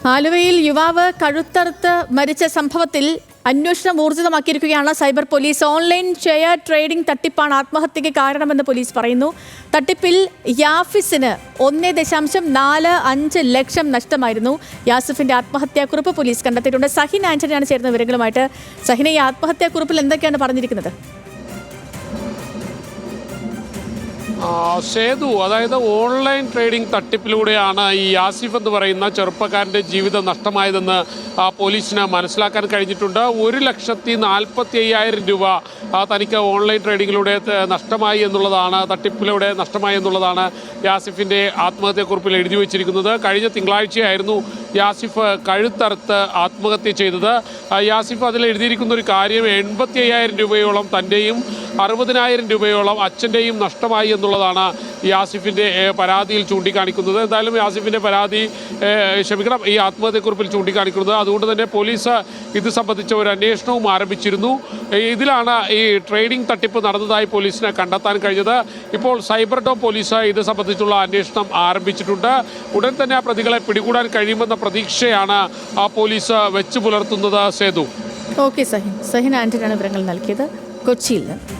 ആലുവയിൽ യുവാവ് കഴുത്തറുത്ത് മരിച്ച സംഭവത്തിൽ അന്വേഷണം ഊർജിതമാക്കിയിരിക്കുകയാണ് cyber police. Online share trading തട്ടിപ്പാണ് ആത്മഹത്യയ്ക്ക് കാരണമെന്ന് പോലീസ് പറയുന്നു. തട്ടിപ്പിൽ യാഫിസിന് 1.45 ലക്ഷം നഷ്ടമായിരുന്നു. യാസിഫിന്റെ ആത്മഹത്യാക്കുറിപ്പ് പോലീസ് കണ്ടെത്തിയിട്ടുണ്ട്. സഹിൻ ആന്റണിയാണ് ചേരുന്ന വിവരങ്ങളുമായിട്ട്. സഹിന, ഈ ആത്മഹത്യാക്കുറിപ്പിൽ എന്തൊക്കെയാണ് പറഞ്ഞിരിക്കുന്നത്? സേതു, അതായത് ഓൺലൈൻ ട്രേഡിംഗ് തട്ടിപ്പിലൂടെയാണ് ഈ യാസിഫ് എന്ന് പറയുന്ന ചെറുപ്പക്കാരൻ്റെ ജീവിതം നഷ്ടമായതെന്ന് പോലീസിന് മനസ്സിലാക്കാൻ കഴിഞ്ഞിട്ടുണ്ട്. 1,45,000 രൂപ തനിക്ക് ഓൺലൈൻ ട്രേഡിങ്ങിലൂടെ നഷ്ടമായി എന്നുള്ളതാണ്, തട്ടിപ്പിലൂടെ നഷ്ടമായി എന്നുള്ളതാണ് യാസിഫിൻ്റെ ആത്മഹത്യാക്കുറിപ്പിൽ എഴുതി വച്ചിരിക്കുന്നത്. കഴിഞ്ഞ തിങ്കളാഴ്ചയായിരുന്നു യാസിഫ് കഴുത്തറുത്ത് ആത്മഹത്യ ചെയ്തത്. യാസിഫ് അതിൽ എഴുതിയിരിക്കുന്ന ഒരു കാര്യം 85,000 രൂപയോളം തൻ്റെയും 60,000 രൂപയോളം അച്ഛൻ്റെയും നഷ്ടമായി എന്നുള്ളതാണ് യാസിഫിൻ്റെ പരാതിയിൽ ചൂണ്ടിക്കാണിക്കുന്നത്. എന്തായാലും യാസിഫിൻ്റെ പരാതി ഈ ആത്മഹത്യക്കുറിപ്പിൽ ചൂണ്ടിക്കാണിക്കുന്നത്. അതുകൊണ്ട് തന്നെ പോലീസ് ഇത് സംബന്ധിച്ച ഒരു അന്വേഷണവും ആരംഭിച്ചിരുന്നു. ഇതിലാണ് ഈ ട്രേഡിംഗ് തട്ടിപ്പ് നടന്നതായി പോലീസിന് കണ്ടെത്താൻ കഴിഞ്ഞത്. ഇപ്പോൾ സൈബർ ഡോം പോലീസ് ഇത് സംബന്ധിച്ചുള്ള അന്വേഷണം ആരംഭിച്ചിട്ടുണ്ട്. ഉടൻ തന്നെ ആ പ്രതികളെ പിടികൂടാൻ കഴിയുമെന്ന പ്രതീക്ഷയാണ് പോലീസ് വെച്ചു പുലർത്തുന്നത്. സേതു. ഓക്കെ, സഹിൻ ആന്റണിയാണ് വിവരങ്ങൾ നൽകിയത് കൊച്ചിയിൽ നിന്ന്.